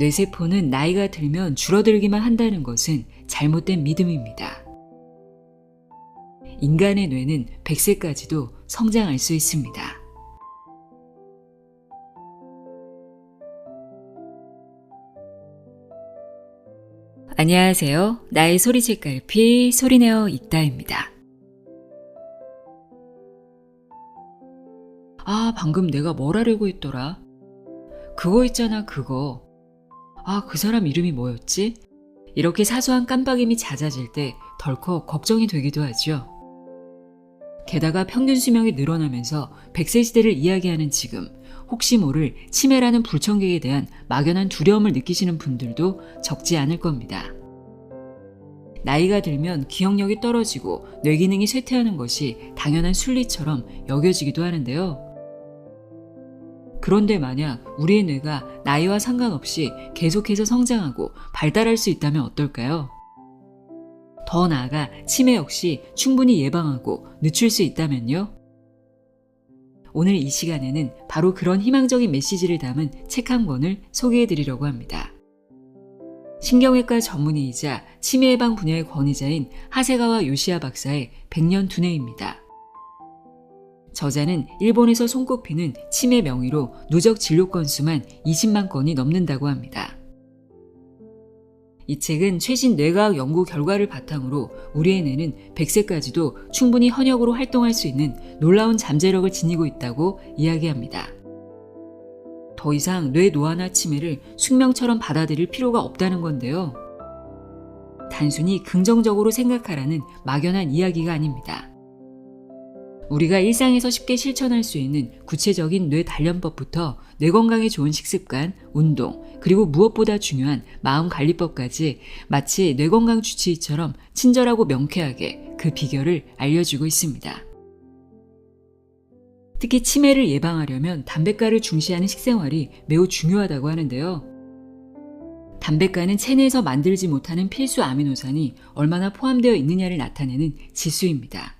뇌세포는 나이가 들면 줄어들기만 한다는 것은 잘못된 믿음입니다. 인간의 뇌는 100세까지도 성장할 수 있습니다. 안녕하세요. 나의 소리책갈피 소리내어 읽다입니다. 방금 내가 뭘 하려고 했더라? 그거 있잖아, 그거. 그 사람 이름이 뭐였지? 이렇게 사소한 깜빡임이 잦아질 때 덜컥 걱정이 되기도 하죠. 게다가 평균 수명이 늘어나면서 100세 시대를 이야기하는 지금, 혹시 모를 치매라는 불청객에 대한 막연한 두려움을 느끼시는 분들도 적지 않을 겁니다. 나이가 들면 기억력이 떨어지고 뇌기능이 쇠퇴하는 것이 당연한 순리처럼 여겨지기도 하는데요. 그런데 만약 우리의 뇌가 나이와 상관없이 계속해서 성장하고 발달할 수 있다면 어떨까요? 더 나아가 치매 역시 충분히 예방하고 늦출 수 있다면요? 오늘 이 시간에는 바로 그런 희망적인 메시지를 담은 책 한 권을 소개해 드리려고 합니다. 신경외과 전문의이자 치매 예방 분야의 권위자인 하세가와 요시야 박사의 100년 두뇌입니다. 저자는 일본에서 손꼽히는 치매 명의로 누적 진료 건수만 20만 건이 넘는다고 합니다. 이 책은 최신 뇌과학 연구 결과를 바탕으로 우리의 뇌는 100세까지도 충분히 현역으로 활동할 수 있는 놀라운 잠재력을 지니고 있다고 이야기합니다. 더 이상 뇌 노화나 치매를 숙명처럼 받아들일 필요가 없다는 건데요. 단순히 긍정적으로 생각하라는 막연한 이야기가 아닙니다. 우리가 일상에서 쉽게 실천할 수 있는 구체적인 뇌 단련법부터 뇌 건강에 좋은 식습관, 운동, 그리고 무엇보다 중요한 마음 관리법까지 마치 뇌 건강 주치의처럼 친절하고 명쾌하게 그 비결을 알려주고 있습니다. 특히 치매를 예방하려면 담뱃가를 중시하는 식생활이 매우 중요하다고 하는데요. 담뱃가는 체내에서 만들지 못하는 필수 아미노산이 얼마나 포함되어 있느냐를 나타내는 지수입니다.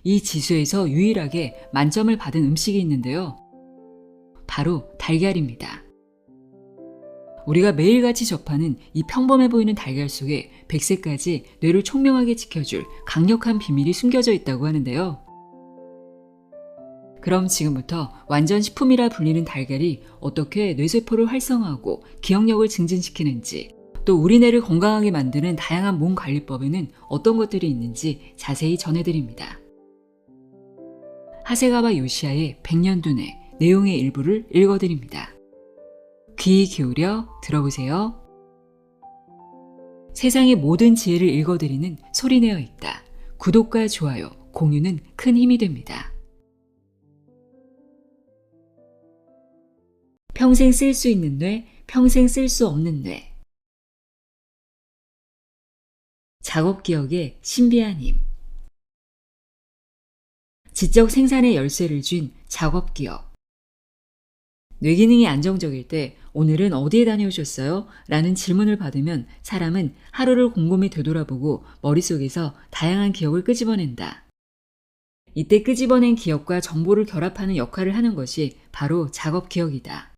이 지수에서 유일하게 만점을 받은 음식이 있는데요. 바로 달걀입니다. 우리가 매일같이 접하는 이 평범해 보이는 달걀 속에 100세까지 뇌를 총명하게 지켜줄 강력한 비밀이 숨겨져 있다고 하는데요. 그럼 지금부터 완전 식품이라 불리는 달걀이 어떻게 뇌세포를 활성화하고 기억력을 증진시키는지, 또 우리 뇌를 건강하게 만드는 다양한 몸 관리법에는 어떤 것들이 있는지 자세히 전해드립니다. 하세가와 요시야의 100년 두뇌 내용의 일부를 읽어드립니다. 귀 기울여 들어보세요. 세상의 모든 지혜를 읽어드리는 소리내어 읽다. 구독과 좋아요, 공유는 큰 힘이 됩니다. 평생 쓸 수 있는 뇌, 평생 쓸 수 없는 뇌. 작업기억의 신비한 힘. 지적 생산의 열쇠를 쥔 작업기억. 뇌기능이 안정적일 때 오늘은 어디에 다녀오셨어요? 라는 질문을 받으면 사람은 하루를 곰곰이 되돌아보고 머릿속에서 다양한 기억을 끄집어낸다. 이때 끄집어낸 기억과 정보를 결합하는 역할을 하는 것이 바로 작업기억이다.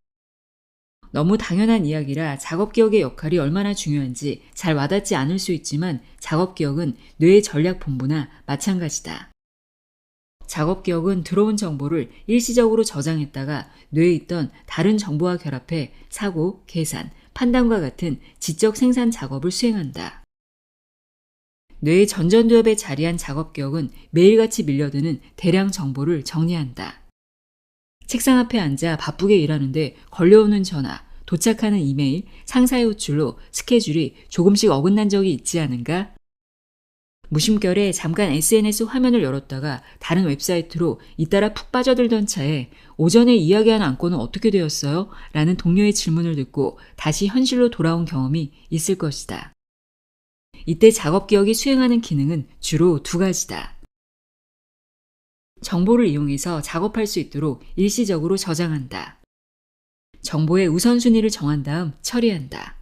너무 당연한 이야기라 작업기억의 역할이 얼마나 중요한지 잘 와닿지 않을 수 있지만 작업기억은 뇌의 전략본부나 마찬가지다. 작업기억은 들어온 정보를 일시적으로 저장했다가 뇌에 있던 다른 정보와 결합해 사고, 계산, 판단과 같은 지적 생산 작업을 수행한다. 뇌의 전전두엽에 자리한 작업기억은 매일같이 밀려드는 대량 정보를 정리한다. 책상 앞에 앉아 바쁘게 일하는데 걸려오는 전화, 도착하는 이메일, 상사의 호출로 스케줄이 조금씩 어긋난 적이 있지 않은가? 무심결에 잠깐 SNS 화면을 열었다가 다른 웹사이트로 잇따라 푹 빠져들던 차에 오전에 이야기한 안건은 어떻게 되었어요? 라는 동료의 질문을 듣고 다시 현실로 돌아온 경험이 있을 것이다. 이때 작업기억이 수행하는 기능은 주로 두 가지다. 정보를 이용해서 작업할 수 있도록 일시적으로 저장한다. 정보의 우선순위를 정한 다음 처리한다.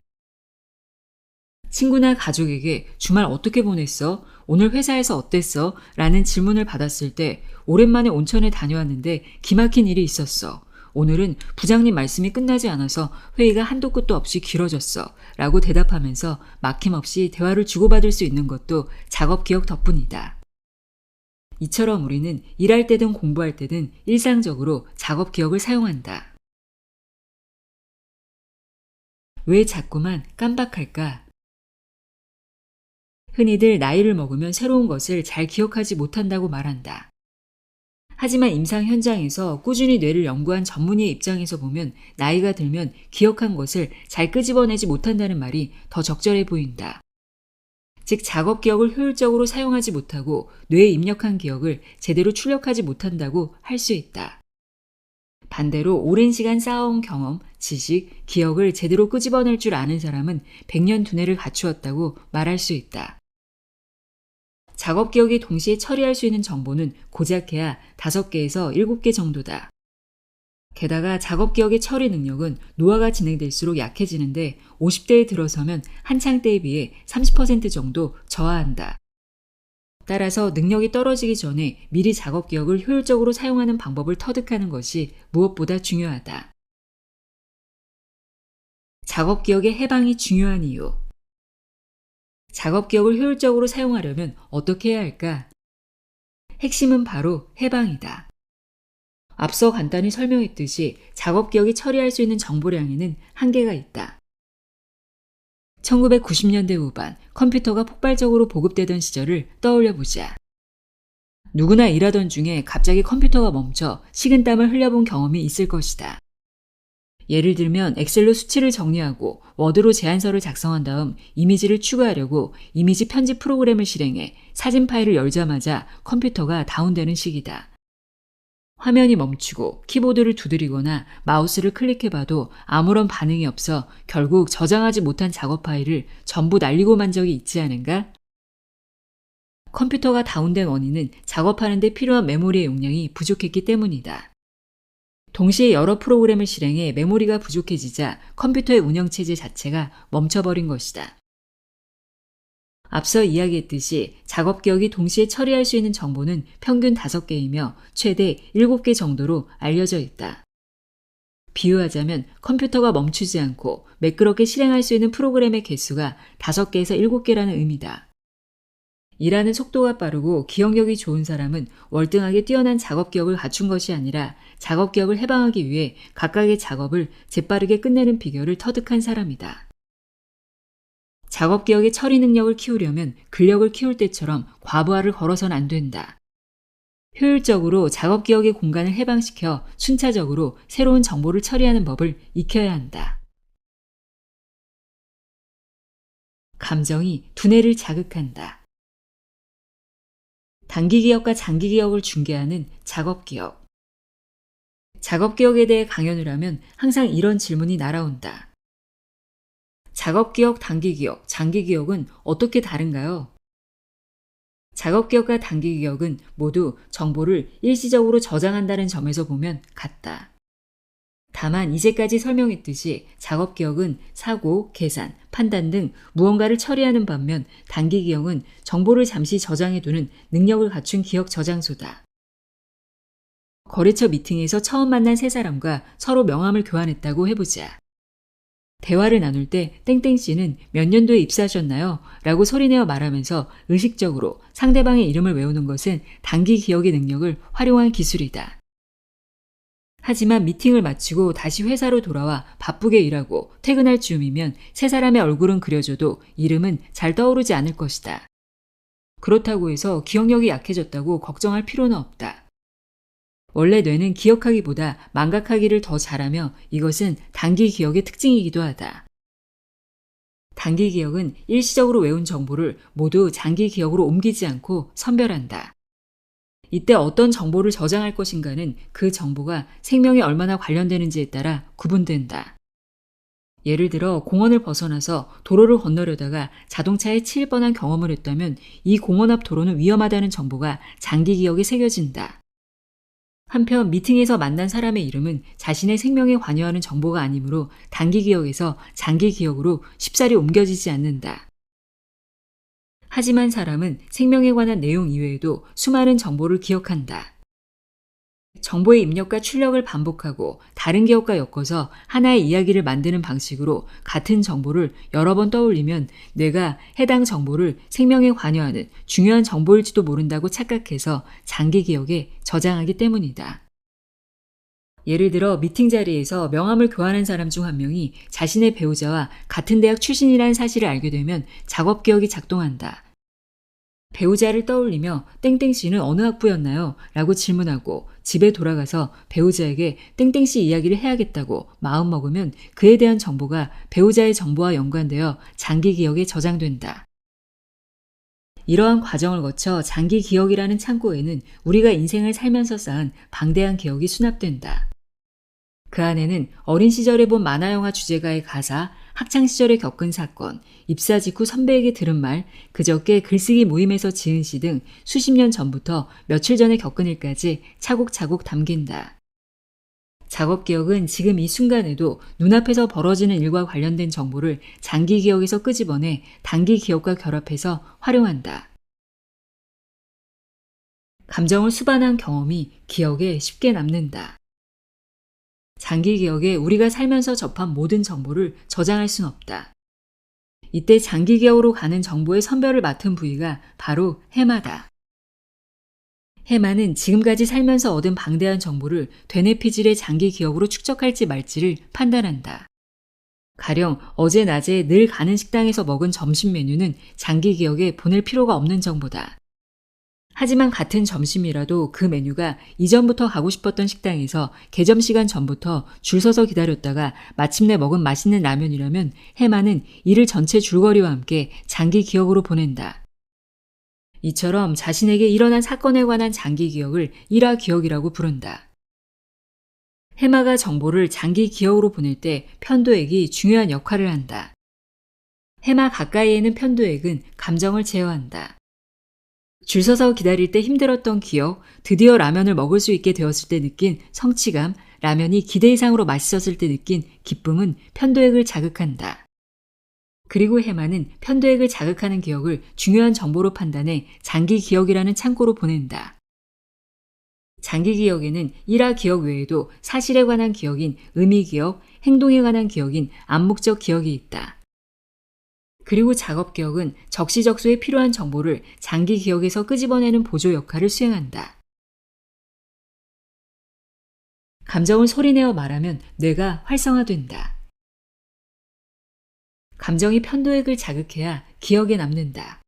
친구나 가족에게 주말 어떻게 보냈어? 오늘 회사에서 어땠어? 라는 질문을 받았을 때 오랜만에 온천에 다녀왔는데 기막힌 일이 있었어. 오늘은 부장님 말씀이 끝나지 않아서 회의가 한도 끝도 없이 길어졌어 라고 대답하면서 막힘없이 대화를 주고받을 수 있는 것도 작업 기억 덕분이다. 이처럼 우리는 일할 때든 공부할 때든 일상적으로 작업 기억을 사용한다. 왜 자꾸만 깜박할까? 흔히들 나이를 먹으면 새로운 것을 잘 기억하지 못한다고 말한다. 하지만 임상 현장에서 꾸준히 뇌를 연구한 전문의의 입장에서 보면 나이가 들면 기억한 것을 잘 끄집어내지 못한다는 말이 더 적절해 보인다. 즉 작업 기억을 효율적으로 사용하지 못하고 뇌에 입력한 기억을 제대로 출력하지 못한다고 할 수 있다. 반대로 오랜 시간 쌓아온 경험, 지식, 기억을 제대로 끄집어낼 줄 아는 사람은 100년 두뇌를 갖추었다고 말할 수 있다. 작업 기억이 동시에 처리할 수 있는 정보는 고작해야 5개에서 7개 정도다. 게다가 작업 기억의 처리 능력은 노화가 진행될수록 약해지는데 50대에 들어서면 한창 때에 비해 30% 정도 저하한다. 따라서 능력이 떨어지기 전에 미리 작업 기억을 효율적으로 사용하는 방법을 터득하는 것이 무엇보다 중요하다. 작업 기억의 해방이 중요한 이유. 작업 기억을 효율적으로 사용하려면 어떻게 해야 할까? 핵심은 바로 해방이다. 앞서 간단히 설명했듯이 작업 기억이 처리할 수 있는 정보량에는 한계가 있다. 1990년대 후반 컴퓨터가 폭발적으로 보급되던 시절을 떠올려 보자. 누구나 일하던 중에 갑자기 컴퓨터가 멈춰 식은땀을 흘려본 경험이 있을 것이다. 예를 들면 엑셀로 수치를 정리하고 워드로 제안서를 작성한 다음 이미지를 추가하려고 이미지 편집 프로그램을 실행해 사진 파일을 열자마자 컴퓨터가 다운되는 시기다. 화면이 멈추고 키보드를 두드리거나 마우스를 클릭해봐도 아무런 반응이 없어 결국 저장하지 못한 작업 파일을 전부 날리고 만 적이 있지 않은가? 컴퓨터가 다운된 원인은 작업하는 데 필요한 메모리의 용량이 부족했기 때문이다. 동시에 여러 프로그램을 실행해 메모리가 부족해지자 컴퓨터의 운영체제 자체가 멈춰버린 것이다. 앞서 이야기했듯이 작업 기억이 동시에 처리할 수 있는 정보는 평균 5개이며 최대 7개 정도로 알려져 있다. 비유하자면 컴퓨터가 멈추지 않고 매끄럽게 실행할 수 있는 프로그램의 개수가 5개에서 7개라는 의미다. 일하는 속도가 빠르고 기억력이 좋은 사람은 월등하게 뛰어난 작업 기억을 갖춘 것이 아니라 작업 기억을 해방하기 위해 각각의 작업을 재빠르게 끝내는 비결을 터득한 사람이다. 작업 기억의 처리 능력을 키우려면 근력을 키울 때처럼 과부하를 걸어서는 안 된다. 효율적으로 작업 기억의 공간을 해방시켜 순차적으로 새로운 정보를 처리하는 법을 익혀야 한다. 감정이 두뇌를 자극한다. 단기 기억과 장기 기억을 중개하는 작업 기억. 작업 기억에 대해 강연을 하면 항상 이런 질문이 날아온다. 작업 기억, 단기 기억, 장기 기억은 어떻게 다른가요? 작업 기억과 단기 기억은 모두 정보를 일시적으로 저장한다는 점에서 보면 같다. 다만 이제까지 설명했듯이 작업 기억은 사고, 계산, 판단 등 무언가를 처리하는 반면 단기 기억은 정보를 잠시 저장해두는 능력을 갖춘 기억 저장소다. 거래처 미팅에서 처음 만난 세 사람과 서로 명함을 교환했다고 해보자. 대화를 나눌 때 땡땡씨는 몇 년도에 입사하셨나요? 라고 소리내어 말하면서 의식적으로 상대방의 이름을 외우는 것은 단기 기억의 능력을 활용한 기술이다. 하지만 미팅을 마치고 다시 회사로 돌아와 바쁘게 일하고 퇴근할 즈음이면 세 사람의 얼굴은 그려져도 이름은 잘 떠오르지 않을 것이다. 그렇다고 해서 기억력이 약해졌다고 걱정할 필요는 없다. 원래 뇌는 기억하기보다 망각하기를 더 잘하며 이것은 단기 기억의 특징이기도 하다. 단기 기억은 일시적으로 외운 정보를 모두 장기 기억으로 옮기지 않고 선별한다. 이때 어떤 정보를 저장할 것인가는 그 정보가 생명에 얼마나 관련되는지에 따라 구분된다. 예를 들어 공원을 벗어나서 도로를 건너려다가 자동차에 치일 뻔한 경험을 했다면 이 공원 앞 도로는 위험하다는 정보가 장기 기억에 새겨진다. 한편 미팅에서 만난 사람의 이름은 자신의 생명에 관여하는 정보가 아니므로 단기 기억에서 장기 기억으로 쉽사리 옮겨지지 않는다. 하지만 사람은 생명에 관한 내용 이외에도 수많은 정보를 기억한다. 정보의 입력과 출력을 반복하고 다른 기억과 엮어서 하나의 이야기를 만드는 방식으로 같은 정보를 여러 번 떠올리면 뇌가 해당 정보를 생명에 관여하는 중요한 정보일지도 모른다고 착각해서 장기 기억에 저장하기 때문이다. 예를 들어 미팅 자리에서 명함을 교환한 사람 중 한 명이 자신의 배우자와 같은 대학 출신이라는 사실을 알게 되면 작업 기억이 작동한다. 배우자를 떠올리며 땡땡씨는 어느 학부였나요? 라고 질문하고 집에 돌아가서 배우자에게 땡땡씨 이야기를 해야겠다고 마음먹으면 그에 대한 정보가 배우자의 정보와 연관되어 장기 기억에 저장된다. 이러한 과정을 거쳐 장기 기억이라는 창고에는 우리가 인생을 살면서 쌓은 방대한 기억이 수납된다. 그 안에는 어린 시절에 본 만화영화 주제가의 가사, 학창시절에 겪은 사건, 입사 직후 선배에게 들은 말, 그저께 글쓰기 모임에서 지은 시 등 수십 년 전부터 며칠 전에 겪은 일까지 차곡차곡 담긴다. 작업기억은 지금 이 순간에도 눈앞에서 벌어지는 일과 관련된 정보를 장기 기억에서 끄집어내 단기 기억과 결합해서 활용한다. 감정을 수반한 경험이 기억에 쉽게 남는다. 장기 기억에 우리가 살면서 접한 모든 정보를 저장할 순 없다. 이때 장기 기억으로 가는 정보의 선별을 맡은 부위가 바로 해마다. 해마는 지금까지 살면서 얻은 방대한 정보를 되뇌피질의 장기 기억으로 축적할지 말지를 판단한다. 가령 어제 낮에 늘 가는 식당에서 먹은 점심 메뉴는 장기 기억에 보낼 필요가 없는 정보다. 하지만 같은 점심이라도 그 메뉴가 이전부터 가고 싶었던 식당에서 개점 시간 전부터 줄 서서 기다렸다가 마침내 먹은 맛있는 라면이라면 해마는 이를 전체 줄거리와 함께 장기 기억으로 보낸다. 이처럼 자신에게 일어난 사건에 관한 장기 기억을 일화 기억이라고 부른다. 해마가 정보를 장기 기억으로 보낼 때 편도액이 중요한 역할을 한다. 해마 가까이에 있는 편도액은 감정을 제어한다. 줄 서서 기다릴 때 힘들었던 기억, 드디어 라면을 먹을 수 있게 되었을 때 느낀 성취감, 라면이 기대 이상으로 맛있었을 때 느낀 기쁨은 편도액을 자극한다. 그리고 해마는 편도액을 자극하는 기억을 중요한 정보로 판단해 장기 기억이라는 창고로 보낸다. 장기 기억에는 일화 기억 외에도 사실에 관한 기억인 의미 기억, 행동에 관한 기억인 암묵적 기억이 있다. 그리고 작업 기억은 적시적소에 필요한 정보를 장기 기억에서 끄집어내는 보조 역할을 수행한다. 감정을 소리내어 말하면 뇌가 활성화된다. 감정이 편도액을 자극해야 기억에 남는다.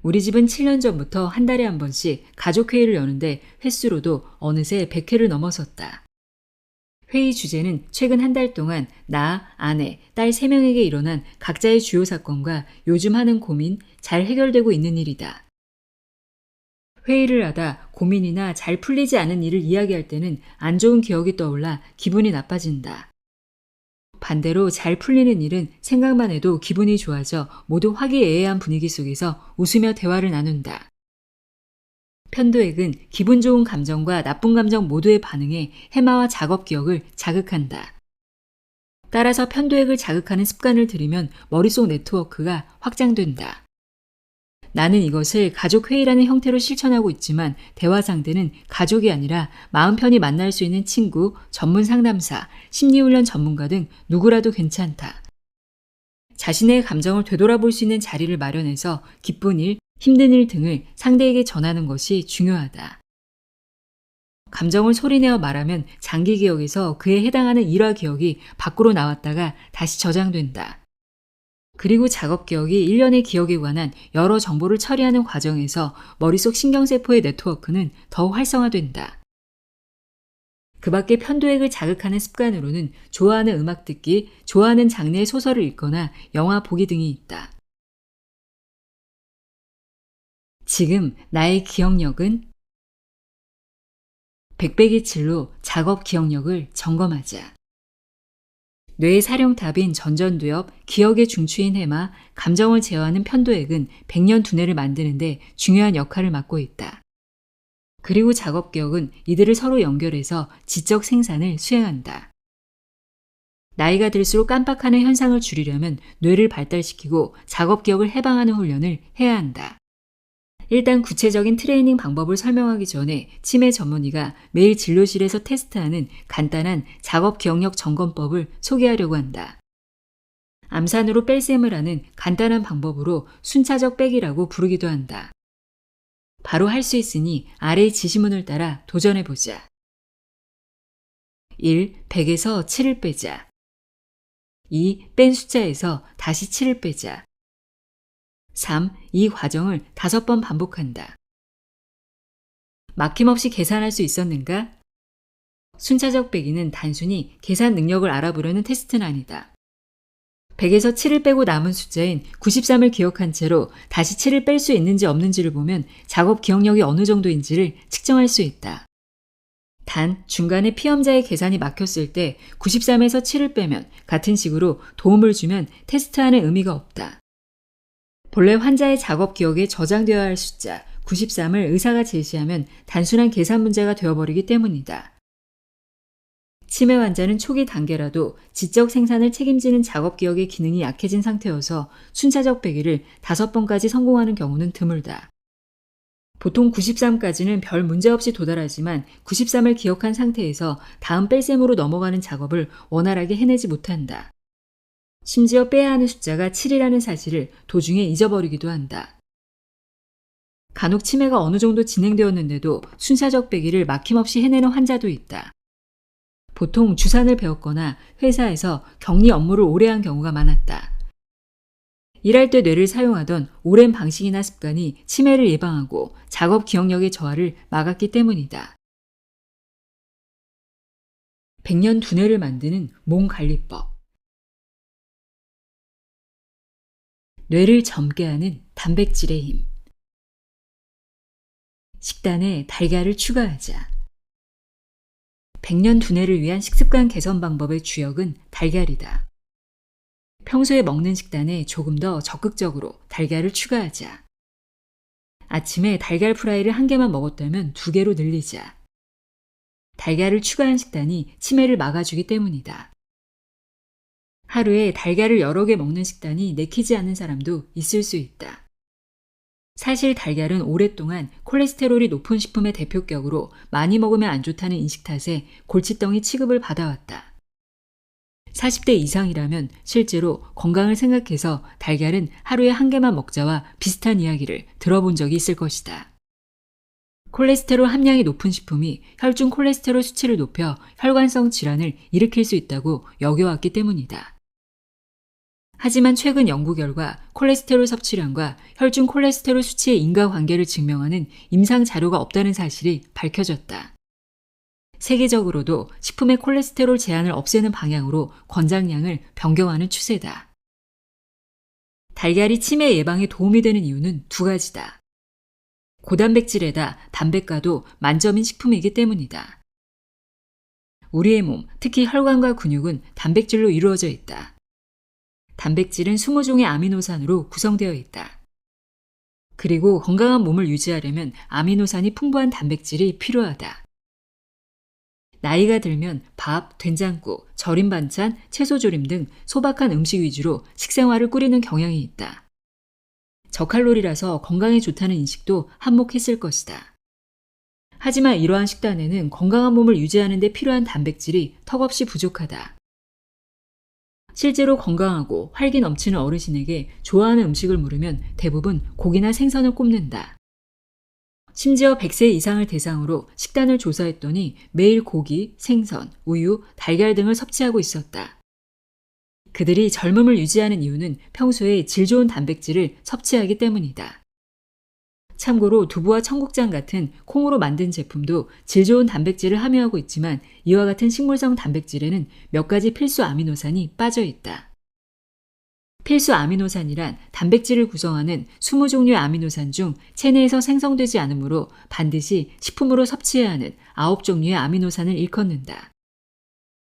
우리 집은 7년 전부터 한 달에 한 번씩 가족회의를 여는데 횟수로도 어느새 100회를 넘어섰다. 회의 주제는 최근 한 달 동안 나, 아내, 딸 3명에게 일어난 각자의 주요 사건과 요즘 하는 고민, 잘 해결되고 있는 일이다. 회의를 하다 고민이나 잘 풀리지 않은 일을 이야기할 때는 안 좋은 기억이 떠올라 기분이 나빠진다. 반대로 잘 풀리는 일은 생각만 해도 기분이 좋아져 모두 화기애애한 분위기 속에서 웃으며 대화를 나눈다. 편도액은 기분 좋은 감정과 나쁜 감정 모두의 반응에 해마와 작업 기억을 자극한다. 따라서 편도액을 자극하는 습관을 들이면 머릿속 네트워크가 확장된다. 나는 이것을 가족회의라는 형태로 실천하고 있지만 대화 상대는 가족이 아니라 마음 편히 만날 수 있는 친구, 전문 상담사, 심리훈련 전문가 등 누구라도 괜찮다. 자신의 감정을 되돌아볼 수 있는 자리를 마련해서 기쁜 일, 힘든 일 등을 상대에게 전하는 것이 중요하다. 감정을 소리내어 말하면 장기 기억에서 그에 해당하는 일화 기억이 밖으로 나왔다가 다시 저장된다. 그리고 작업 기억이 일련의 기억에 관한 여러 정보를 처리하는 과정에서 머릿속 신경세포의 네트워크는 더 활성화된다. 그 밖에 편도액을 자극하는 습관으로는 좋아하는 음악 듣기, 좋아하는 장르의 소설을 읽거나 영화 보기 등이 있다. 지금 나의 기억력은? 백배기칠로 작업 기억력을 점검하자. 뇌의 사령탑인 전전두엽, 기억의 중추인 해마, 감정을 제어하는 편도액은 백년 두뇌를 만드는데 중요한 역할을 맡고 있다. 그리고 작업 기억은 이들을 서로 연결해서 지적 생산을 수행한다. 나이가 들수록 깜빡하는 현상을 줄이려면 뇌를 발달시키고 작업 기억을 해방하는 훈련을 해야 한다. 일단 구체적인 트레이닝 방법을 설명하기 전에 치매 전문의가 매일 진료실에서 테스트하는 간단한 작업 기억력 점검법을 소개하려고 한다. 암산으로 뺄셈을 하는 간단한 방법으로 순차적 빼기라고 부르기도 한다. 바로 할 수 있으니 아래의 지시문을 따라 도전해보자. 1. 100에서 7을 빼자. 2. 뺀 숫자에서 다시 7을 빼자. 3. 이 과정을 5번 반복한다. 막힘없이 계산할 수 있었는가? 순차적 빼기는 단순히 계산 능력을 알아보려는 테스트는 아니다. 100에서 7을 빼고 남은 숫자인 93을 기억한 채로 다시 7을 뺄 수 있는지 없는지를 보면 작업 기억력이 어느 정도인지를 측정할 수 있다. 단, 중간에 피험자의 계산이 막혔을 때 93에서 7을 빼면 같은 식으로 도움을 주면 테스트하는 의미가 없다. 본래 환자의 작업 기억에 저장되어야 할 숫자 93을 의사가 제시하면 단순한 계산 문제가 되어버리기 때문이다. 치매 환자는 초기 단계라도 지적 생산을 책임지는 작업 기억의 기능이 약해진 상태여서 순차적 빼기를 5번까지 성공하는 경우는 드물다. 보통 93까지는 별 문제 없이 도달하지만 93을 기억한 상태에서 다음 뺄셈으로 넘어가는 작업을 원활하게 해내지 못한다. 심지어 빼야 하는 숫자가 7이라는 사실을 도중에 잊어버리기도 한다. 간혹 치매가 어느 정도 진행되었는데도 순차적 빼기를 막힘없이 해내는 환자도 있다. 보통 주산을 배웠거나 회사에서 격리 업무를 오래 한 경우가 많았다. 일할 때 뇌를 사용하던 오랜 방식이나 습관이 치매를 예방하고 작업 기억력의 저하를 막았기 때문이다. 100년 두뇌를 만드는 몸 관리법. 뇌를 젊게 하는 단백질의 힘. 식단에 달걀을 추가하자. 100년 두뇌를 위한 식습관 개선 방법의 주역은 달걀이다. 평소에 먹는 식단에 조금 더 적극적으로 달걀을 추가하자. 아침에 달걀 프라이를 1개만 먹었다면 2개로 늘리자. 달걀을 추가한 식단이 치매를 막아주기 때문이다. 하루에 달걀을 여러 개 먹는 식단이 내키지 않는 사람도 있을 수 있다. 사실 달걀은 오랫동안 콜레스테롤이 높은 식품의 대표격으로 많이 먹으면 안 좋다는 인식 탓에 골칫덩이 취급을 받아왔다. 40대 이상이라면 실제로 건강을 생각해서 달걀은 하루에 1개만 먹자와 비슷한 이야기를 들어본 적이 있을 것이다. 콜레스테롤 함량이 높은 식품이 혈중 콜레스테롤 수치를 높여 혈관성 질환을 일으킬 수 있다고 여겨왔기 때문이다. 하지만 최근 연구 결과 콜레스테롤 섭취량과 혈중 콜레스테롤 수치의 인과관계를 증명하는 임상 자료가 없다는 사실이 밝혀졌다. 세계적으로도 식품의 콜레스테롤 제한을 없애는 방향으로 권장량을 변경하는 추세다. 달걀이 치매 예방에 도움이 되는 이유는 2가지다. 고단백질에다 담백가도 만점인 식품이기 때문이다. 우리의 몸, 특히 혈관과 근육은 단백질로 이루어져 있다. 단백질은 20종의 아미노산으로 구성되어 있다. 그리고 건강한 몸을 유지하려면 아미노산이 풍부한 단백질이 필요하다. 나이가 들면 밥, 된장국, 절임 반찬, 채소조림 등 소박한 음식 위주로 식생활을 꾸리는 경향이 있다. 저칼로리라서 건강에 좋다는 인식도 한몫했을 것이다. 하지만 이러한 식단에는 건강한 몸을 유지하는 데 필요한 단백질이 턱없이 부족하다. 실제로 건강하고 활기 넘치는 어르신에게 좋아하는 음식을 물으면 대부분 고기나 생선을 꼽는다. 심지어 100세 이상을 대상으로 식단을 조사했더니 매일 고기, 생선, 우유, 달걀 등을 섭취하고 있었다. 그들이 젊음을 유지하는 이유는 평소에 질 좋은 단백질을 섭취하기 때문이다. 참고로 두부와 청국장 같은 콩으로 만든 제품도 질 좋은 단백질을 함유하고 있지만 이와 같은 식물성 단백질에는 몇 가지 필수 아미노산이 빠져 있다. 필수 아미노산이란 단백질을 구성하는 20종류의 아미노산 중 체내에서 생성되지 않으므로 반드시 식품으로 섭취해야 하는 9종류의 아미노산을 일컫는다.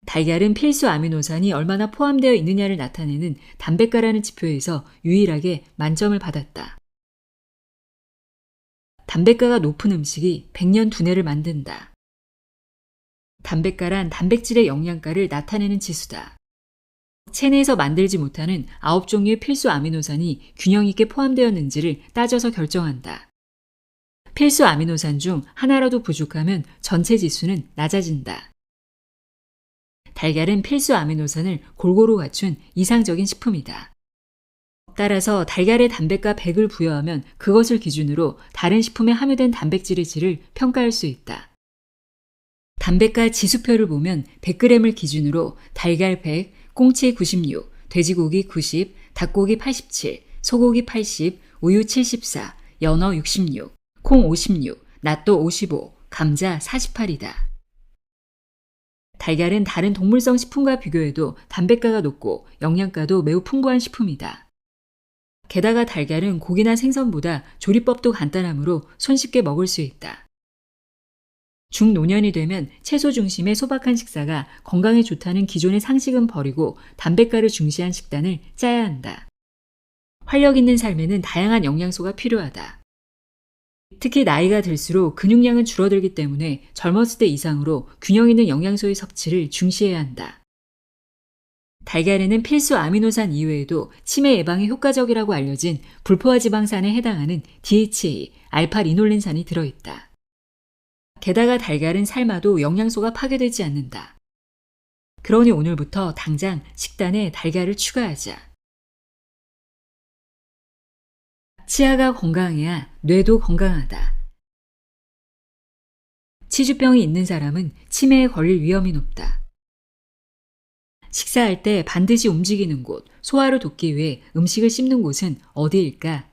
달걀은 필수 아미노산이 얼마나 포함되어 있느냐를 나타내는 담백가라는 지표에서 유일하게 만점을 받았다. 담백가가 높은 음식이 100년 두뇌를 만든다. 담백가란 단백질의 영양가를 나타내는 지수다. 체내에서 만들지 못하는 9종류의 필수 아미노산이 균형 있게 포함되었는지를 따져서 결정한다. 필수 아미노산 중 하나라도 부족하면 전체 지수는 낮아진다. 달걀은 필수 아미노산을 골고루 갖춘 이상적인 식품이다. 따라서 달걀에 단백과 백을 부여하면 그것을 기준으로 다른 식품에 함유된 단백질의 질을 평가할 수 있다. 단백과 지수표를 보면 100g을 기준으로 달걀 100, 꽁치 96, 돼지고기 90, 닭고기 87, 소고기 80, 우유 74, 연어 66, 콩 56, 낫또 55, 감자 48이다. 달걀은 다른 동물성 식품과 비교해도 단백가가 높고 영양가도 매우 풍부한 식품이다. 게다가 달걀은 고기나 생선보다 조리법도 간단하므로 손쉽게 먹을 수 있다. 중노년이 되면 채소 중심의 소박한 식사가 건강에 좋다는 기존의 상식은 버리고 단백가를 중시한 식단을 짜야 한다. 활력 있는 삶에는 다양한 영양소가 필요하다. 특히 나이가 들수록 근육량은 줄어들기 때문에 젊었을 때 이상으로 균형 있는 영양소의 섭취를 중시해야 한다. 달걀에는 필수 아미노산 이외에도 치매 예방에 효과적이라고 알려진 불포화 지방산에 해당하는 DHA, 알파-리놀렌산이 들어있다. 게다가 달걀은 삶아도 영양소가 파괴되지 않는다. 그러니 오늘부터 당장 식단에 달걀을 추가하자. 치아가 건강해야 뇌도 건강하다. 치주병이 있는 사람은 치매에 걸릴 위험이 높다. 식사할 때 반드시 움직이는 곳, 소화를 돕기 위해 음식을 씹는 곳은 어디일까?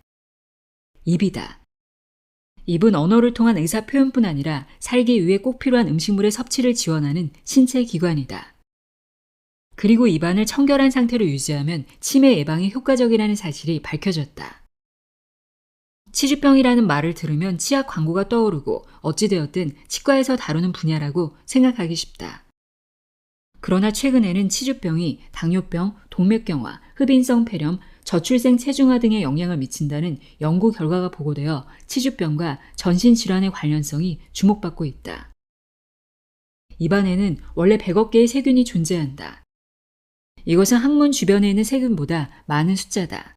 입이다. 입은 언어를 통한 의사 표현뿐 아니라 살기 위해 꼭 필요한 음식물의 섭취를 지원하는 신체 기관이다. 그리고 입안을 청결한 상태로 유지하면 치매 예방에 효과적이라는 사실이 밝혀졌다. 치주병이라는 말을 들으면 치약 광고가 떠오르고 어찌되었든 치과에서 다루는 분야라고 생각하기 쉽다. 그러나 최근에는 치주병이 당뇨병, 동맥경화, 흡인성 폐렴, 저출생 체중화 등에 영향을 미친다는 연구 결과가 보고되어 치주병과 전신질환의 관련성이 주목받고 있다. 입안에는 원래 100억 개의 세균이 존재한다. 이것은 항문 주변에 있는 세균보다 많은 숫자다.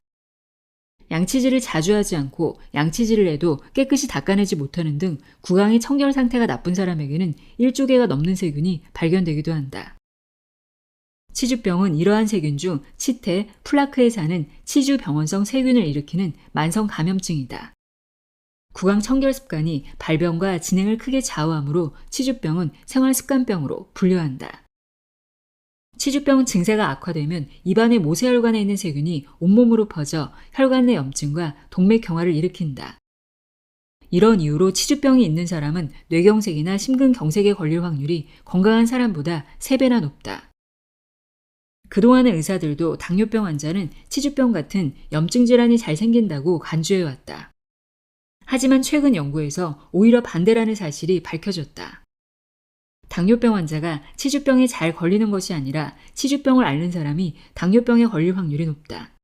양치질을 자주 하지 않고 양치질을 해도 깨끗이 닦아내지 못하는 등 구강의 청결 상태가 나쁜 사람에게는 1조 개가 넘는 세균이 발견되기도 한다. 치주병은 이러한 세균 중 치태, 플라크에 사는 치주병원성 세균을 일으키는 만성 감염증이다. 구강 청결 습관이 발병과 진행을 크게 좌우하므로 치주병은 생활습관병으로 분류한다. 치주병 증세가 악화되면 입안의 모세혈관에 있는 세균이 온몸으로 퍼져 혈관 내 염증과 동맥경화를 일으킨다. 이런 이유로 치주병이 있는 사람은 뇌경색이나 심근경색에 걸릴 확률이 건강한 사람보다 3배나 높다. 그동안의 의사들도 당뇨병 환자는 치주병 같은 염증 질환이 잘 생긴다고 간주해왔다. 하지만 최근 연구에서 오히려 반대라는 사실이 밝혀졌다. 당뇨병 환자가 치주병에 잘 걸리는 것이 아니라 치주병을 앓는 사람이 당뇨병에 걸릴 확률이 높다.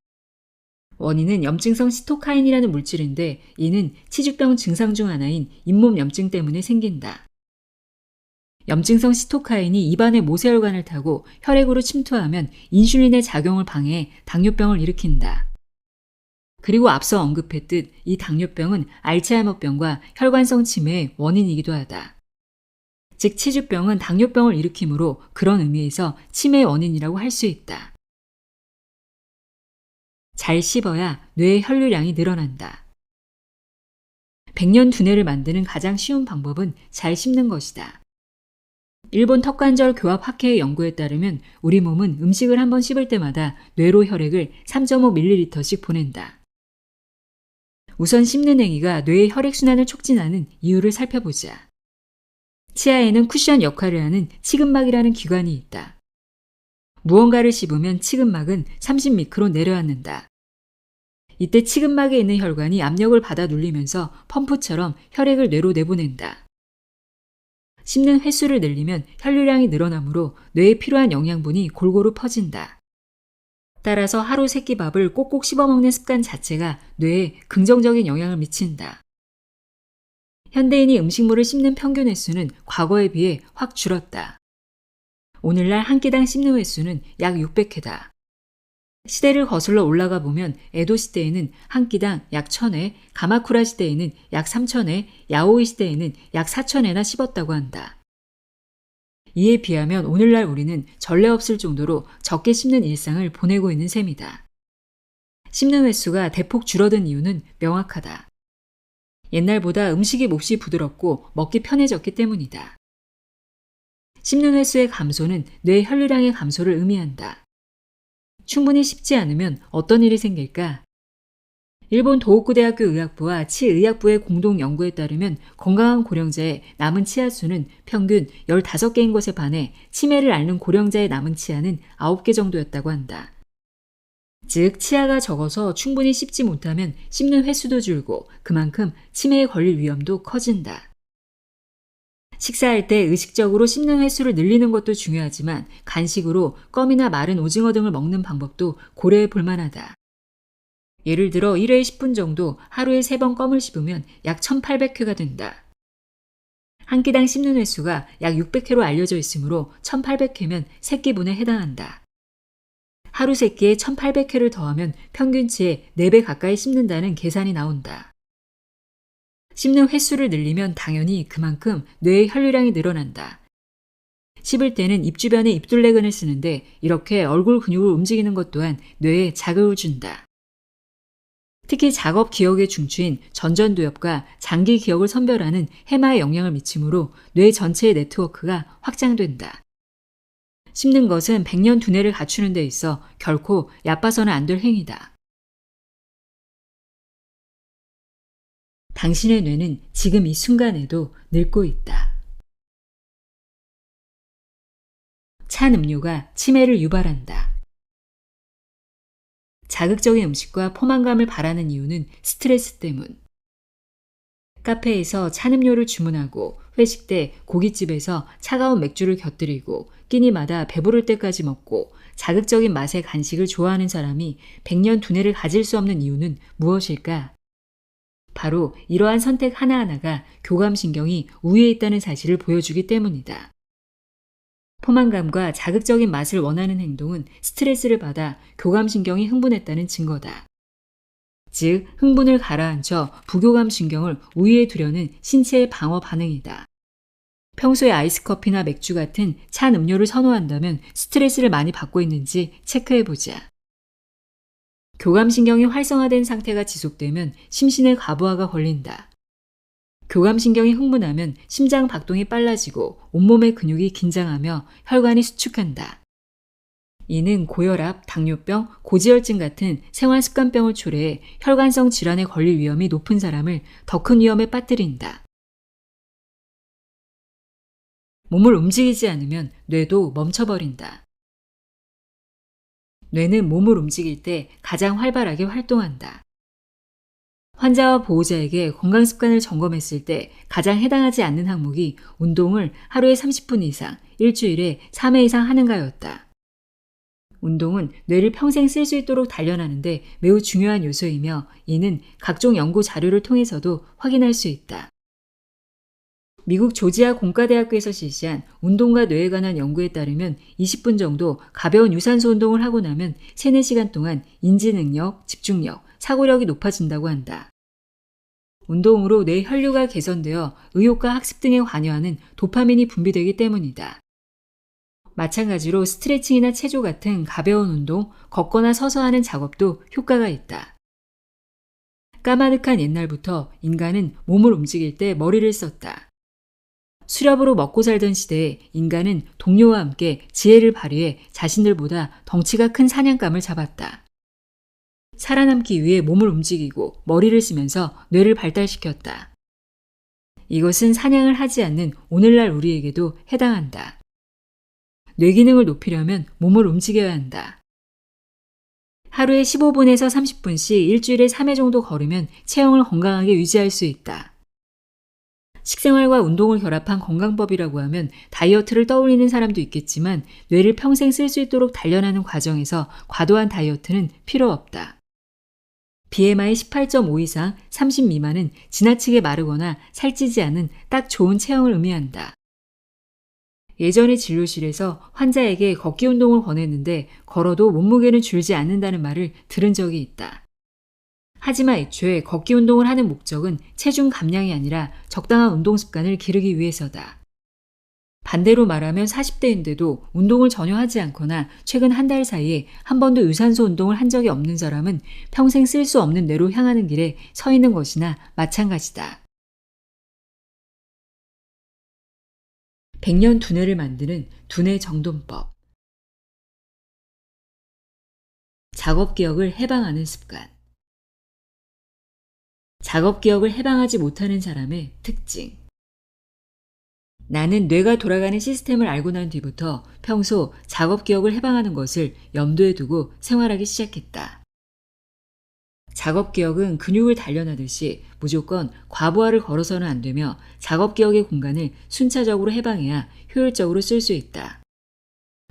원인은 염증성 시토카인이라는 물질인데 이는 치주병 증상 중 하나인 잇몸 염증 때문에 생긴다. 염증성 시토카인이 입안의 모세혈관을 타고 혈액으로 침투하면 인슐린의 작용을 방해해 당뇨병을 일으킨다. 그리고 앞서 언급했듯 이 당뇨병은 알츠하이머병과 혈관성 치매의 원인이기도 하다. 즉 치주병은 당뇨병을 일으키므로 그런 의미에서 치매의 원인이라고 할 수 있다. 잘 씹어야 뇌의 혈류량이 늘어난다. 백년 두뇌를 만드는 가장 쉬운 방법은 잘 씹는 것이다. 일본 턱관절 교합 학회의 연구에 따르면 우리 몸은 음식을 한번 씹을 때마다 뇌로 혈액을 3.5ml씩 보낸다. 우선 씹는 행위가 뇌의 혈액순환을 촉진하는 이유를 살펴보자. 치아에는 쿠션 역할을 하는 치근막이라는 기관이 있다. 무언가를 씹으면 치근막은 30미크로 내려앉는다. 이때 치근막에 있는 혈관이 압력을 받아 눌리면서 펌프처럼 혈액을 뇌로 내보낸다. 씹는 횟수를 늘리면 혈류량이 늘어나므로 뇌에 필요한 영양분이 골고루 퍼진다. 따라서 하루 3끼밥을 꼭꼭 씹어먹는 습관 자체가 뇌에 긍정적인 영향을 미친다. 현대인이 음식물을 씹는 평균 횟수는 과거에 비해 확 줄었다. 오늘날 한 끼당 씹는 횟수는 약 600회다. 시대를 거슬러 올라가 보면 에도 시대에는 한 끼당 약 1,000회, 가마쿠라 시대에는 약 3,000회, 야오이 시대에는 약 4,000회나 씹었다고 한다. 이에 비하면 오늘날 우리는 전례 없을 정도로 적게 씹는 일상을 보내고 있는 셈이다. 씹는 횟수가 대폭 줄어든 이유는 명확하다. 옛날보다 음식이 몹시 부드럽고 먹기 편해졌기 때문이다. 씹는 횟수의 감소는 뇌 혈류량의 감소를 의미한다. 충분히 씹지 않으면 어떤 일이 생길까? 일본 도호쿠 대학교 의학부와 치의학부의 공동 연구에 따르면 건강한 고령자의 남은 치아 수는 평균 15개인 것에 반해 치매를 앓는 고령자의 남은 치아는 9개 정도였다고 한다. 즉 치아가 적어서 충분히 씹지 못하면 씹는 횟수도 줄고 그만큼 치매에 걸릴 위험도 커진다. 식사할 때 의식적으로 씹는 횟수를 늘리는 것도 중요하지만 간식으로 껌이나 마른 오징어 등을 먹는 방법도 고려해 볼 만하다. 예를 들어 1회에 10분 정도 하루에 3번 껌을 씹으면 약 1800회가 된다. 한 끼당 씹는 횟수가 약 600회로 알려져 있으므로 1800회면 3끼분에 해당한다. 하루 3끼에 1800회를 더하면 평균치의 4배 가까이 씹는다는 계산이 나온다. 씹는 횟수를 늘리면 당연히 그만큼 뇌의 혈류량이 늘어난다. 씹을 때는 입 주변에 입둘레근을 쓰는데 이렇게 얼굴 근육을 움직이는 것 또한 뇌에 자극을 준다. 특히 작업 기억의 중추인 전전두엽과 장기 기억을 선별하는 해마에 영향을 미치므로 뇌 전체의 네트워크가 확장된다. 씹는 것은 백년 두뇌를 갖추는 데 있어 결코 얕봐서는 안 될 행위다. 당신의 뇌는 지금 이 순간에도 늙고 있다. 찬 음료가 치매를 유발한다. 자극적인 음식과 포만감을 바라는 이유는 스트레스 때문. 카페에서 찬 음료를 주문하고 회식 때 고깃집에서 차가운 맥주를 곁들이고 끼니마다 배부를 때까지 먹고 자극적인 맛의 간식을 좋아하는 사람이 백년 두뇌를 가질 수 없는 이유는 무엇일까? 바로 이러한 선택 하나하나가 교감신경이 우위에 있다는 사실을 보여주기 때문이다. 포만감과 자극적인 맛을 원하는 행동은 스트레스를 받아 교감신경이 흥분했다는 증거다. 즉, 흥분을 가라앉혀 부교감신경을 우위에 두려는 신체의 방어 반응이다. 평소에 아이스커피나 맥주 같은 찬 음료를 선호한다면 스트레스를 많이 받고 있는지 체크해보자. 교감신경이 활성화된 상태가 지속되면 심신의 과부하가 걸린다. 교감신경이 흥분하면 심장 박동이 빨라지고 온몸의 근육이 긴장하며 혈관이 수축한다. 이는 고혈압, 당뇨병, 고지혈증 같은 생활습관병을 초래해 혈관성 질환에 걸릴 위험이 높은 사람을 더 큰 위험에 빠뜨린다. 몸을 움직이지 않으면 뇌도 멈춰버린다. 뇌는 몸을 움직일 때 가장 활발하게 활동한다. 환자와 보호자에게 건강습관을 점검했을 때 가장 해당하지 않는 항목이 운동을 하루에 30분 이상, 일주일에 3회 이상 하는가였다. 운동은 뇌를 평생 쓸 수 있도록 단련하는데 매우 중요한 요소이며 이는 각종 연구 자료를 통해서도 확인할 수 있다. 미국 조지아 공과대학교에서 실시한 운동과 뇌에 관한 연구에 따르면 20분 정도 가벼운 유산소 운동을 하고 나면 3, 4시간 동안 인지능력, 집중력, 사고력이 높아진다고 한다. 운동으로 뇌 혈류가 개선되어 의욕과 학습 등에 관여하는 도파민이 분비되기 때문이다. 마찬가지로 스트레칭이나 체조 같은 가벼운 운동, 걷거나 서서 하는 작업도 효과가 있다. 까마득한 옛날부터 인간은 몸을 움직일 때 머리를 썼다. 수렵으로 먹고 살던 시대에 인간은 동료와 함께 지혜를 발휘해 자신들보다 덩치가 큰 사냥감을 잡았다. 살아남기 위해 몸을 움직이고 머리를 쓰면서 뇌를 발달시켰다. 이것은 사냥을 하지 않는 오늘날 우리에게도 해당한다. 뇌 기능을 높이려면 몸을 움직여야 한다. 하루에 15분에서 30분씩 일주일에 3회 정도 걸으면 체형을 건강하게 유지할 수 있다. 식생활과 운동을 결합한 건강법이라고 하면 다이어트를 떠올리는 사람도 있겠지만 뇌를 평생 쓸 수 있도록 단련하는 과정에서 과도한 다이어트는 필요 없다. BMI 18.5 이상 30 미만은 지나치게 마르거나 살찌지 않은 딱 좋은 체형을 의미한다. 예전에 진료실에서 환자에게 걷기 운동을 권했는데 걸어도 몸무게는 줄지 않는다는 말을 들은 적이 있다. 하지만 애초에 걷기 운동을 하는 목적은 체중 감량이 아니라 적당한 운동 습관을 기르기 위해서다. 반대로 말하면 40대인데도 운동을 전혀 하지 않거나 최근 한 달 사이에 한 번도 유산소 운동을 한 적이 없는 사람은 평생 쓸 수 없는 뇌로 향하는 길에 서 있는 것이나 마찬가지다. 100년 두뇌를 만드는 두뇌 정돈법. 작업 기억을 해방하는 습관. 작업 기억을 해방하지 못하는 사람의 특징. 나는 뇌가 돌아가는 시스템을 알고 난 뒤부터 평소 작업 기억을 해방하는 것을 염두에 두고 생활하기 시작했다. 작업 기억은 근육을 단련하듯이 무조건 과부하를 걸어서는 안 되며 작업 기억의 공간을 순차적으로 해방해야 효율적으로 쓸 수 있다.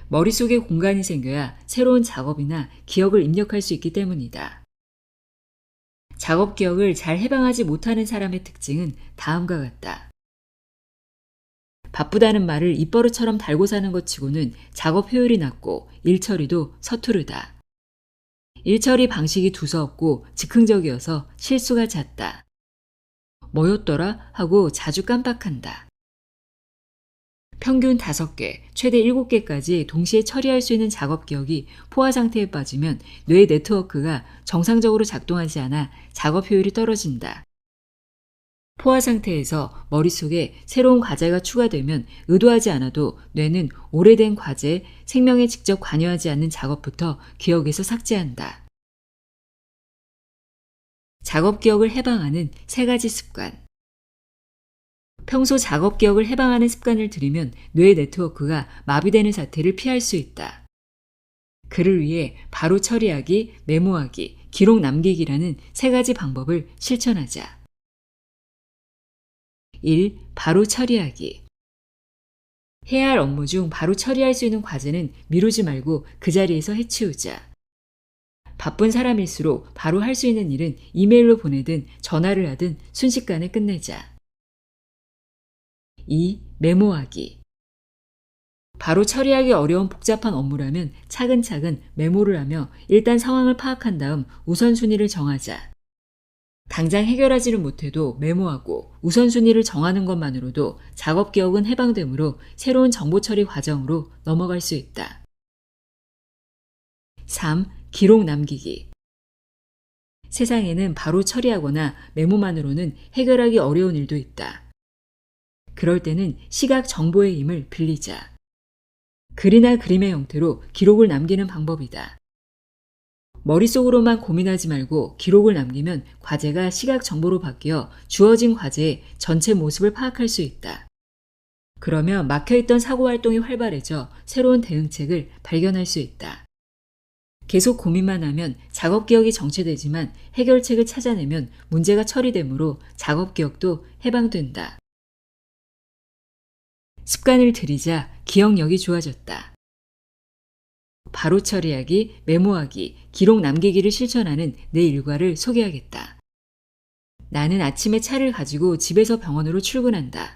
머릿속에 공간이 생겨야 새로운 작업이나 기억을 입력할 수 있기 때문이다. 작업 기억을 잘 해방하지 못하는 사람의 특징은 다음과 같다. 바쁘다는 말을 입버릇처럼 달고 사는 것 치고는 작업 효율이 낮고 일 처리도 서투르다. 일 처리 방식이 두서없고 즉흥적이어서 실수가 잦다. 뭐였더라? 하고 자주 깜빡한다. 평균 5개, 최대 7개까지 동시에 처리할 수 있는 작업 기억이 포화 상태에 빠지면 뇌 네트워크가 정상적으로 작동하지 않아 작업 효율이 떨어진다. 포화 상태에서 머릿속에 새로운 과제가 추가되면 의도하지 않아도 뇌는 오래된 과제, 생명에 직접 관여하지 않는 작업부터 기억에서 삭제한다. 작업 기억을 해방하는 3가지 습관. 평소 작업 기억을 해방하는 습관을 들이면 뇌 네트워크가 마비되는 사태를 피할 수 있다. 그를 위해 바로 처리하기, 메모하기, 기록 남기기라는 3가지 방법을 실천하자. 1. 바로 처리하기. 해야 할 업무 중 바로 처리할 수 있는 과제는 미루지 말고 그 자리에서 해치우자. 바쁜 사람일수록 바로 할 수 있는 일은 이메일로 보내든 전화를 하든 순식간에 끝내자. 2. 메모하기. 바로 처리하기 어려운 복잡한 업무라면 차근차근 메모를 하며 일단 상황을 파악한 다음 우선순위를 정하자. 당장 해결하지는 못해도 메모하고 우선순위를 정하는 것만으로도 작업 기억은 해방되므로 새로운 정보 처리 과정으로 넘어갈 수 있다. 3. 기록 남기기. 세상에는 바로 처리하거나 메모만으로는 해결하기 어려운 일도 있다. 그럴 때는 시각 정보의 힘을 빌리자. 글이나 그림의 형태로 기록을 남기는 방법이다. 머릿속으로만 고민하지 말고 기록을 남기면 과제가 시각 정보로 바뀌어 주어진 과제의 전체 모습을 파악할 수 있다. 그러면 막혀있던 사고 활동이 활발해져 새로운 대응책을 발견할 수 있다. 계속 고민만 하면 작업 기억이 정체되지만 해결책을 찾아내면 문제가 처리되므로 작업 기억도 해방된다. 습관을 들이자 기억력이 좋아졌다. 바로 처리하기, 메모하기, 기록 남기기를 실천하는 내 일과를 소개하겠다. 나는 아침에 차를 가지고 집에서 병원으로 출근한다.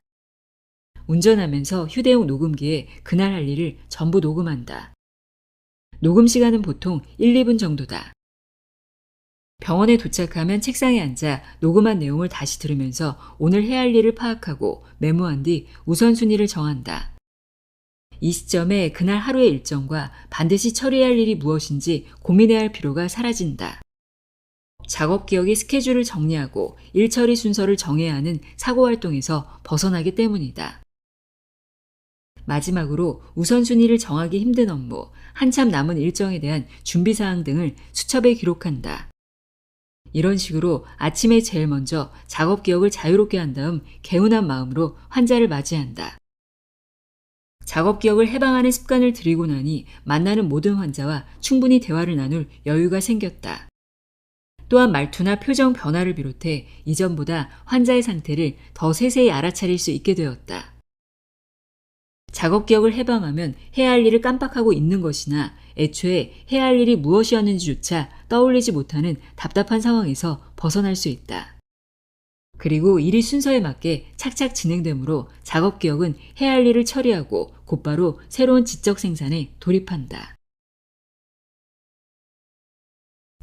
운전하면서 휴대용 녹음기에 그날 할 일을 전부 녹음한다. 녹음 시간은 보통 1, 2분 정도다. 병원에 도착하면 책상에 앉아 녹음한 내용을 다시 들으면서 오늘 해야 할 일을 파악하고 메모한 뒤 우선순위를 정한다. 이 시점에 그날 하루의 일정과 반드시 처리해야 할 일이 무엇인지 고민해야 할 필요가 사라진다. 작업 기억이 스케줄을 정리하고 일 처리 순서를 정해야 하는 사고 활동에서 벗어나기 때문이다. 마지막으로 우선순위를 정하기 힘든 업무, 한참 남은 일정에 대한 준비사항 등을 수첩에 기록한다. 이런 식으로 아침에 제일 먼저 작업 기억을 자유롭게 한 다음 개운한 마음으로 환자를 맞이한다. 작업 기억을 해방하는 습관을 들이고 나니 만나는 모든 환자와 충분히 대화를 나눌 여유가 생겼다. 또한 말투나 표정 변화를 비롯해 이전보다 환자의 상태를 더 세세히 알아차릴 수 있게 되었다. 작업 기억을 해방하면 해야 할 일을 깜빡하고 있는 것이나 애초에 해야 할 일이 무엇이었는지조차 떠올리지 못하는 답답한 상황에서 벗어날 수 있다. 그리고 일이 순서에 맞게 착착 진행되므로 작업 기억은 해야 할 일을 처리하고 곧바로 새로운 지적 생산에 돌입한다.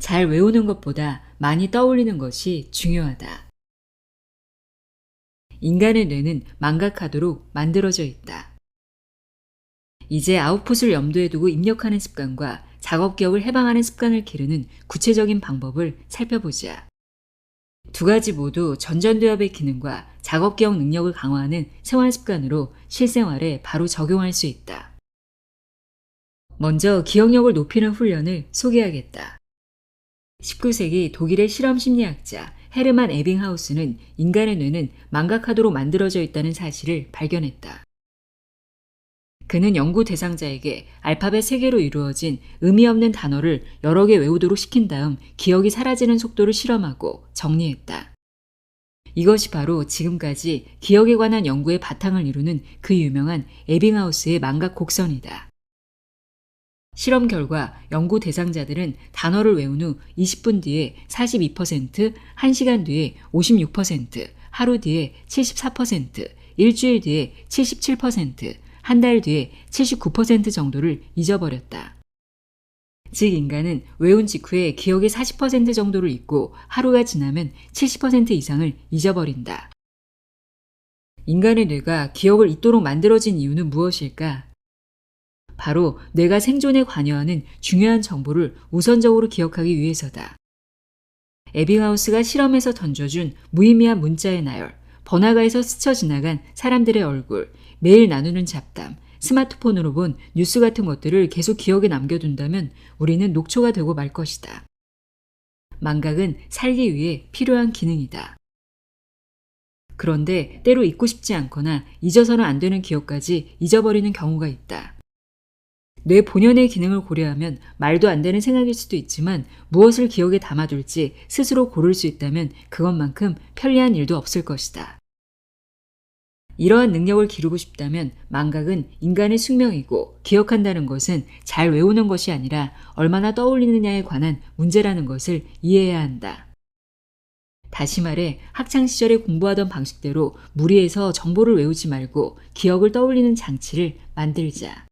잘 외우는 것보다 많이 떠올리는 것이 중요하다. 인간의 뇌는 망각하도록 만들어져 있다. 이제 아웃풋을 염두에 두고 입력하는 습관과 작업 기억을 해방하는 습관을 기르는 구체적인 방법을 살펴보자. 두 가지 모두 전전두엽의 기능과 작업 기억 능력을 강화하는 생활 습관으로 실생활에 바로 적용할 수 있다. 먼저 기억력을 높이는 훈련을 소개하겠다. 19세기 독일의 실험 심리학자 헤르만 에빙하우스는 인간의 뇌는 망각하도록 만들어져 있다는 사실을 발견했다. 그는 연구 대상자에게 알파벳 3개로 이루어진 의미 없는 단어를 여러 개 외우도록 시킨 다음 기억이 사라지는 속도를 실험하고 정리했다. 이것이 바로 지금까지 기억에 관한 연구의 바탕을 이루는 그 유명한 에빙하우스의 망각 곡선이다. 실험 결과 연구 대상자들은 단어를 외운 후 20분 뒤에 42%, 1시간 뒤에 56%, 하루 뒤에 74%, 일주일 뒤에 77%, 한 달 뒤에 79% 정도를 잊어버렸다. 즉 인간은 외운 직후에 기억의 40% 정도를 잊고 하루가 지나면 70% 이상을 잊어버린다. 인간의 뇌가 기억을 잊도록 만들어진 이유는 무엇일까? 바로 뇌가 생존에 관여하는 중요한 정보를 우선적으로 기억하기 위해서다. 에빙하우스가 실험에서 던져준 무의미한 문자의 나열, 번화가에서 스쳐 지나간 사람들의 얼굴, 매일 나누는 잡담, 스마트폰으로 본 뉴스 같은 것들을 계속 기억에 남겨둔다면 우리는 녹초가 되고 말 것이다. 망각은 살기 위해 필요한 기능이다. 그런데 때로 잊고 싶지 않거나 잊어서는 안 되는 기억까지 잊어버리는 경우가 있다. 뇌 본연의 기능을 고려하면 말도 안 되는 생각일 수도 있지만 무엇을 기억에 담아둘지 스스로 고를 수 있다면 그것만큼 편리한 일도 없을 것이다. 이러한 능력을 기르고 싶다면 망각은 인간의 숙명이고 기억한다는 것은 잘 외우는 것이 아니라 얼마나 떠올리느냐에 관한 문제라는 것을 이해해야 한다. 다시 말해 학창시절에 공부하던 방식대로 무리해서 정보를 외우지 말고 기억을 떠올리는 장치를 만들자.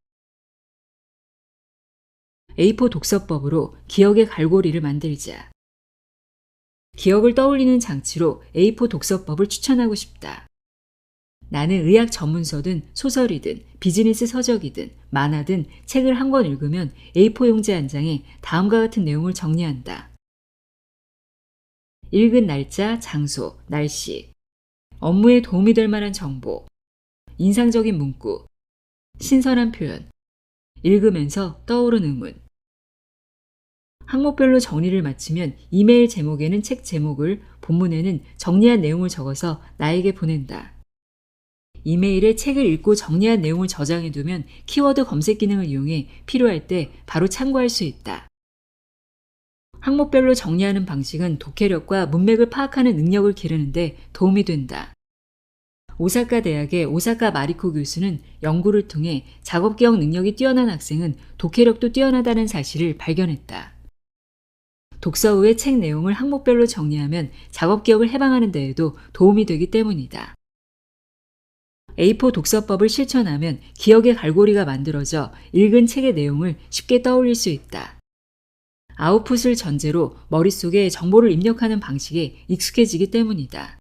A4 독서법으로 기억의 갈고리를 만들자. 기억을 떠올리는 장치로 A4 독서법을 추천하고 싶다. 나는 의학 전문서든 소설이든 비즈니스 서적이든 만화든 책을 한 권 읽으면 A4 용지 한 장에 다음과 같은 내용을 정리한다. 읽은 날짜, 장소, 날씨, 업무에 도움이 될 만한 정보, 인상적인 문구, 신선한 표현, 읽으면서 떠오른 의문. 항목별로 정리를 마치면 이메일 제목에는 책 제목을, 본문에는 정리한 내용을 적어서 나에게 보낸다. 이메일에 책을 읽고 정리한 내용을 저장해두면 키워드 검색 기능을 이용해 필요할 때 바로 참고할 수 있다. 항목별로 정리하는 방식은 독해력과 문맥을 파악하는 능력을 기르는데 도움이 된다. 오사카 대학의 오사카 마리코 교수는 연구를 통해 작업기억 능력이 뛰어난 학생은 독해력도 뛰어나다는 사실을 발견했다. 독서 후에 책 내용을 항목별로 정리하면 작업기억을 해방하는 데에도 도움이 되기 때문이다. A4 독서법을 실천하면 기억의 갈고리가 만들어져 읽은 책의 내용을 쉽게 떠올릴 수 있다. 아웃풋을 전제로 머릿속에 정보를 입력하는 방식에 익숙해지기 때문이다.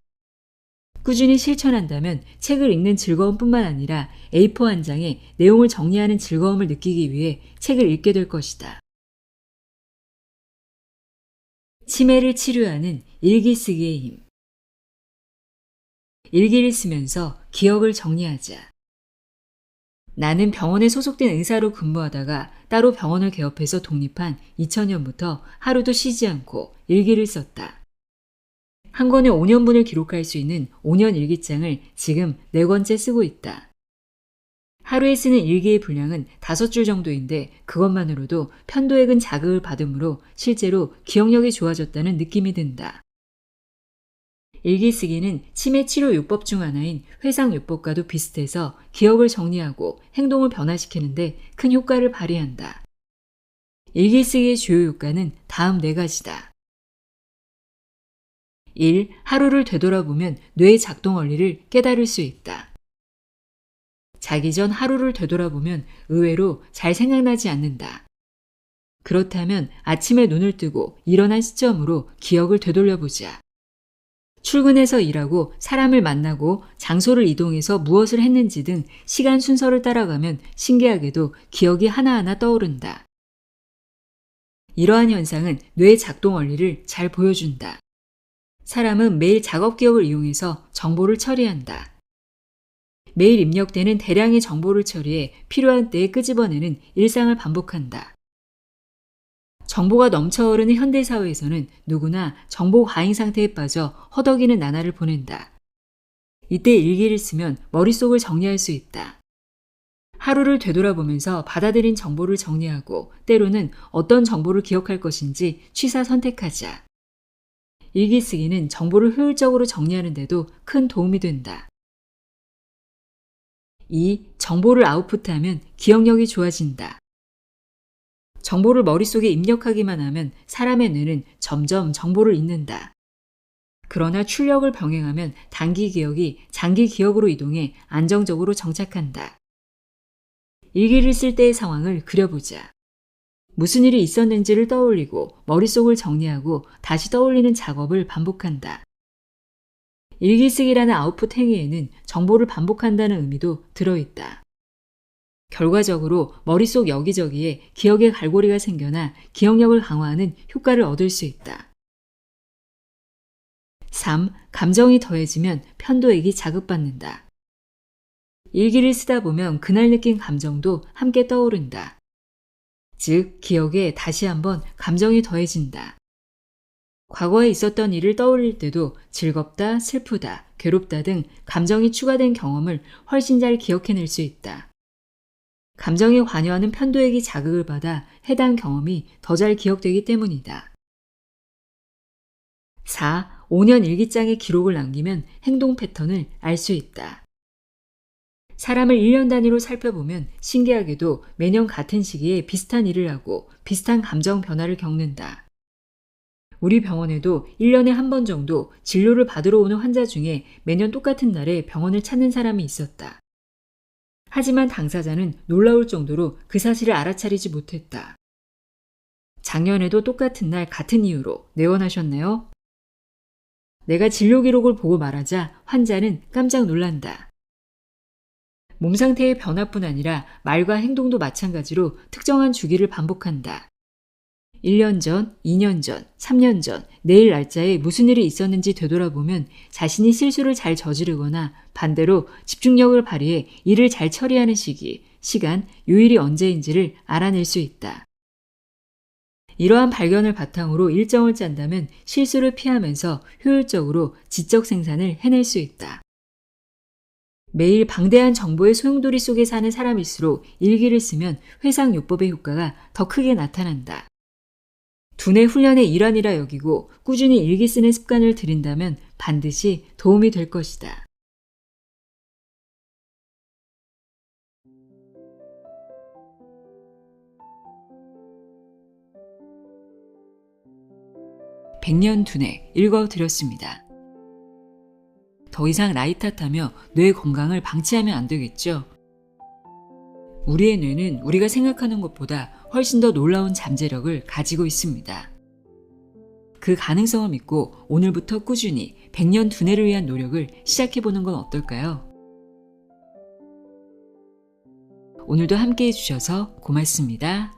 꾸준히 실천한다면 책을 읽는 즐거움뿐만 아니라 A4 한 장에 내용을 정리하는 즐거움을 느끼기 위해 책을 읽게 될 것이다. 치매를 치료하는 일기 쓰기의 힘. 일기를 쓰면서 기억을 정리하자. 나는 병원에 소속된 의사로 근무하다가 따로 병원을 개업해서 독립한 2000년부터 하루도 쉬지 않고 일기를 썼다. 한 권에 5년분을 기록할 수 있는 5년 일기장을 지금 4권째 쓰고 있다. 하루에 쓰는 일기의 분량은 5줄 정도인데 그것만으로도 편도액은 자극을 받으므로 실제로 기억력이 좋아졌다는 느낌이 든다. 일기 쓰기는 치매 치료 요법 중 하나인 회상요법과도 비슷해서 기억을 정리하고 행동을 변화시키는데 큰 효과를 발휘한다. 일기 쓰기의 주요 효과는 다음 4가지다. 1. 하루를 되돌아보면 뇌의 작동 원리를 깨달을 수 있다. 자기 전 하루를 되돌아보면 의외로 잘 생각나지 않는다. 그렇다면 아침에 눈을 뜨고 일어난 시점으로 기억을 되돌려보자. 출근해서 일하고 사람을 만나고 장소를 이동해서 무엇을 했는지 등 시간 순서를 따라가면 신기하게도 기억이 하나하나 떠오른다. 이러한 현상은 뇌의 작동 원리를 잘 보여준다. 사람은 매일 작업 기억을 이용해서 정보를 처리한다. 매일 입력되는 대량의 정보를 처리해 필요한 때에 끄집어내는 일상을 반복한다. 정보가 넘쳐흐르는 현대사회에서는 누구나 정보 과잉 상태에 빠져 허덕이는 나날을 보낸다. 이때 일기를 쓰면 머릿속을 정리할 수 있다. 하루를 되돌아보면서 받아들인 정보를 정리하고 때로는 어떤 정보를 기억할 것인지 취사 선택하자. 일기 쓰기는 정보를 효율적으로 정리하는 데도 큰 도움이 된다. 2. 정보를 아웃풋하면 기억력이 좋아진다. 정보를 머릿속에 입력하기만 하면 사람의 뇌는 점점 정보를 잊는다. 그러나 출력을 병행하면 단기 기억이 장기 기억으로 이동해 안정적으로 정착한다. 일기를 쓸 때의 상황을 그려보자. 무슨 일이 있었는지를 떠올리고 머릿속을 정리하고 다시 떠올리는 작업을 반복한다. 일기 쓰기라는 아웃풋 행위에는 정보를 반복한다는 의미도 들어있다. 결과적으로 머릿속 여기저기에 기억의 갈고리가 생겨나 기억력을 강화하는 효과를 얻을 수 있다. 3. 감정이 더해지면 편도액이 자극받는다. 일기를 쓰다 보면 그날 느낀 감정도 함께 떠오른다. 즉, 기억에 다시 한번 감정이 더해진다. 과거에 있었던 일을 떠올릴 때도 즐겁다, 슬프다, 괴롭다 등 감정이 추가된 경험을 훨씬 잘 기억해낼 수 있다. 감정에 관여하는 편도액이 자극을 받아 해당 경험이 더 잘 기억되기 때문이다. 4. 5년 일기장에 기록을 남기면 행동 패턴을 알 수 있다. 사람을 1년 단위로 살펴보면 신기하게도 매년 같은 시기에 비슷한 일을 하고 비슷한 감정 변화를 겪는다. 우리 병원에도 1년에 한 번 정도 진료를 받으러 오는 환자 중에 매년 똑같은 날에 병원을 찾는 사람이 있었다. 하지만 당사자는 놀라울 정도로 그 사실을 알아차리지 못했다. 작년에도 똑같은 날 같은 이유로 내원하셨나요? 내가 진료 기록을 보고 말하자 환자는 깜짝 놀란다. 몸 상태의 변화뿐 아니라 말과 행동도 마찬가지로 특정한 주기를 반복한다. 1년 전, 2년 전, 3년 전, 내일 날짜에 무슨 일이 있었는지 되돌아보면 자신이 실수를 잘 저지르거나 반대로 집중력을 발휘해 일을 잘 처리하는 시기, 시간, 요일이 언제인지를 알아낼 수 있다. 이러한 발견을 바탕으로 일정을 짠다면 실수를 피하면서 효율적으로 지적 생산을 해낼 수 있다. 매일 방대한 정보의 소용돌이 속에 사는 사람일수록 일기를 쓰면 회상요법의 효과가 더 크게 나타난다. 두뇌 훈련의 일환이라 여기고 꾸준히 일기 쓰는 습관을 들인다면 반드시 도움이 될 것이다. 백년 두뇌 읽어드렸습니다. 더 이상 나이 탓하며 뇌 건강을 방치하면 안 되겠죠? 우리의 뇌는 우리가 생각하는 것보다 훨씬 더 놀라운 잠재력을 가지고 있습니다. 그 가능성을 믿고 오늘부터 꾸준히 100년 두뇌를 위한 노력을 시작해보는 건 어떨까요? 오늘도 함께 해주셔서 고맙습니다.